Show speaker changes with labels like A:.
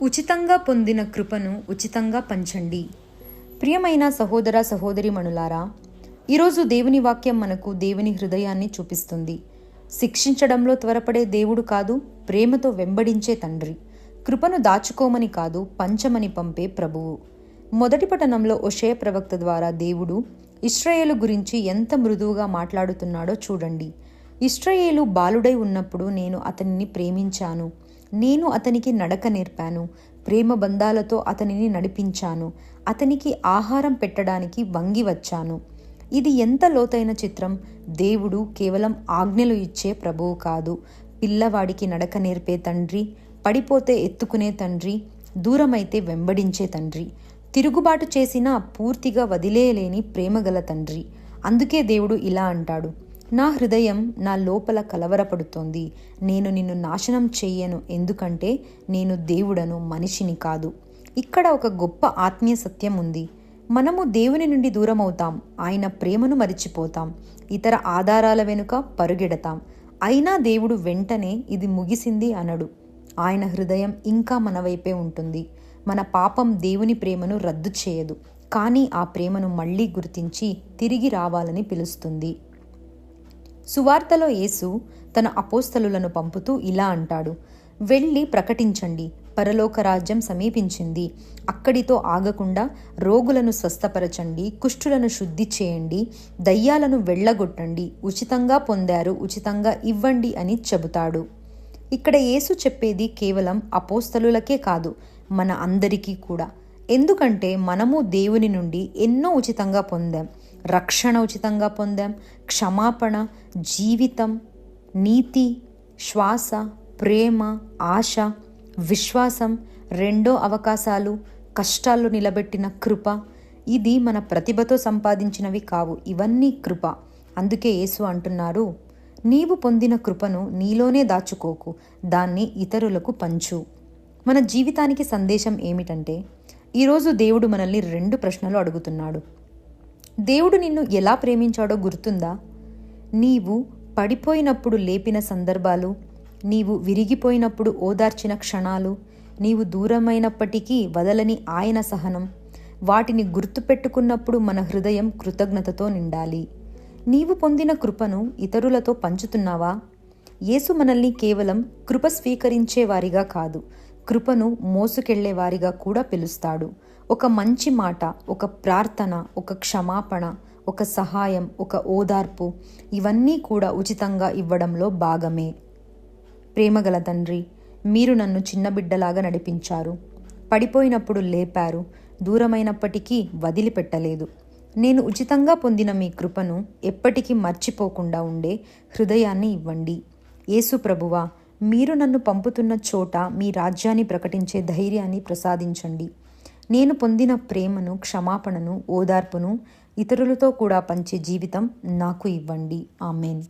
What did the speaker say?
A: ఉచితంగా పొందిన కృపను ఉచితంగా పంచండి. ప్రియమైన సహోదర సహోదరీమణులారా, ఈరోజు దేవుని వాక్యం మనకు దేవుని హృదయాన్ని చూపిస్తుంది. శిక్షించడంలో త్వరపడే దేవుడు కాదు, ప్రేమతో వెంబడించే తండ్రి. కృపను దాచుకోమని కాదు, పంచమని పంపే ప్రభువు. మొదటి పఠనంలో హోషేయ ప్రవక్త ద్వారా దేవుడు ఇశ్రాయేలు గురించి ఎంత మృదువుగా మాట్లాడుతున్నాడో చూడండి. ఇశ్రాయేలు బాలుడై ఉన్నప్పుడు నేను అతనిని ప్రేమించాను, నేను అతనికి నడక నేర్పాను, ప్రేమ బంధాలతో అతనిని నడిపించాను, అతనికి ఆహారం పెట్టడానికి వంగి వచ్చాను. ఇది ఎంత లోతైన చిత్రం! దేవుడు కేవలం ఆజ్ఞలు ఇచ్చే ప్రభువు కాదు, పిల్లవాడికి నడక నేర్పే తండ్రి, పడిపోతే ఎత్తుకునే తండ్రి, దూరమైతే వెంబడించే తండ్రి, తిరుగుబాటు చేసినా పూర్తిగా వదిలేయలేని ప్రేమగల తండ్రి. అందుకే దేవుడు ఇలా అంటాడు, నా హృదయం నా లోపల కలవరపడుతోంది, నేను నిన్ను నాశనం చెయ్యను, ఎందుకంటే నేను దేవుడను, మనిషిని కాదు. ఇక్కడ ఒక గొప్ప ఆత్మీయ సత్యం ఉంది. మనము దేవుని నుండి దూరం అవుతాం, ఆయన ప్రేమను మరిచిపోతాం, ఇతర ఆధారాల వెనుక పరుగెడతాం. అయినా దేవుడు వెంటనే ఇది ముగిసింది అనడు. ఆయన హృదయం ఇంకా మన వైపే ఉంటుంది. మన పాపం దేవుని ప్రేమను రద్దు చేయదు, కానీ ఆ ప్రేమను మళ్ళీ గుర్తించి తిరిగి రావాలని పిలుస్తుంది. సువార్తలో యేసు తన అపోస్తలులను పంపుతూ ఇలా అంటాడు, వెళ్ళి ప్రకటించండి, పరలోక రాజ్యం సమీపించింది. అక్కడితో ఆగకుండా రోగులను స్వస్థపరచండి, కుష్ఠులను శుద్ధి చేయండి, దయ్యాలను వెళ్ళగొట్టండి, ఉచితంగా పొందారు, ఉచితంగా ఇవ్వండి అని చెబుతాడు. ఇక్కడ యేసు చెప్పేది కేవలం అపోస్తలులకే కాదు, మన అందరికీ కూడా. ఎందుకంటే మనము దేవుని నుండి ఎన్నో ఉచితంగా పొందాం. రక్షణ ఉచితంగా పొందాం, క్షమాపణ, జీవితం, నీతి, శ్వాస, ప్రేమ, ఆశ, విశ్వాసం, రెండో అవకాశాలు, కష్టాల్లో నిలబెట్టిన కృప. ఇది మన ప్రతిభతో సంపాదించినవి కావు, ఇవన్నీ కృప. అందుకే యేసు అంటున్నారు, నీవు పొందిన కృపను నీలోనే దాచుకోకు, దాన్ని ఇతరులకు పంచు. మన జీవితానికి సందేశం ఏమిటంటే, ఈరోజు దేవుడు మనల్ని 2 ప్రశ్నలు అడుగుతున్నాడు. దేవుడు నిన్ను ఎలా ప్రేమించాడో గుర్తుందా? నీవు పడిపోయినప్పుడు లేపిన సందర్భాలు, నీవు విరిగిపోయినప్పుడు ఓదార్చిన క్షణాలు, నీవు దూరమైనప్పటికీ వదలని ఆయన సహనం, వాటిని గుర్తుపెట్టుకున్నప్పుడు మన హృదయం కృతజ్ఞతతో నిండాలి. నీవు పొందిన కృపను ఇతరులతో పంచుతున్నావా? యేసు మనల్ని కేవలం కృప స్వీకరించేవారిగా కాదు, కృపను మోసుకెళ్లేవారిగా కూడా పిలుస్తాడు. ఒక మంచి మాట, ఒక ప్రార్థన, ఒక క్షమాపణ, ఒక సహాయం, ఒక ఓదార్పు, ఇవన్నీ కూడా ఉచితంగా ఇవ్వడంలో భాగమే. ప్రేమగల తండ్రి, మీరు నన్ను చిన్న బిడ్డలాగా నడిపించారు, పడిపోయినప్పుడు లేపారు, దూరమైనప్పటికీ వదిలిపెట్టలేదు. నేను ఉచితంగా పొందిన మీ కృపను ఎప్పటికీ మర్చిపోకుండా ఉండే హృదయాన్ని ఇవ్వండి. యేసు ప్రభువా, మీరు నన్ను పంపుతున్న చోట మీ రాజ్యాన్ని ప్రకటించే ధైర్యాన్ని ప్రసాదించండి. నేను పొందిన ప్రేమను, క్షమాపణను, ఓదార్పును ఇతరులతో కూడా పంచే జీవితం నాకు ఇవ్వండి. ఆమేన్.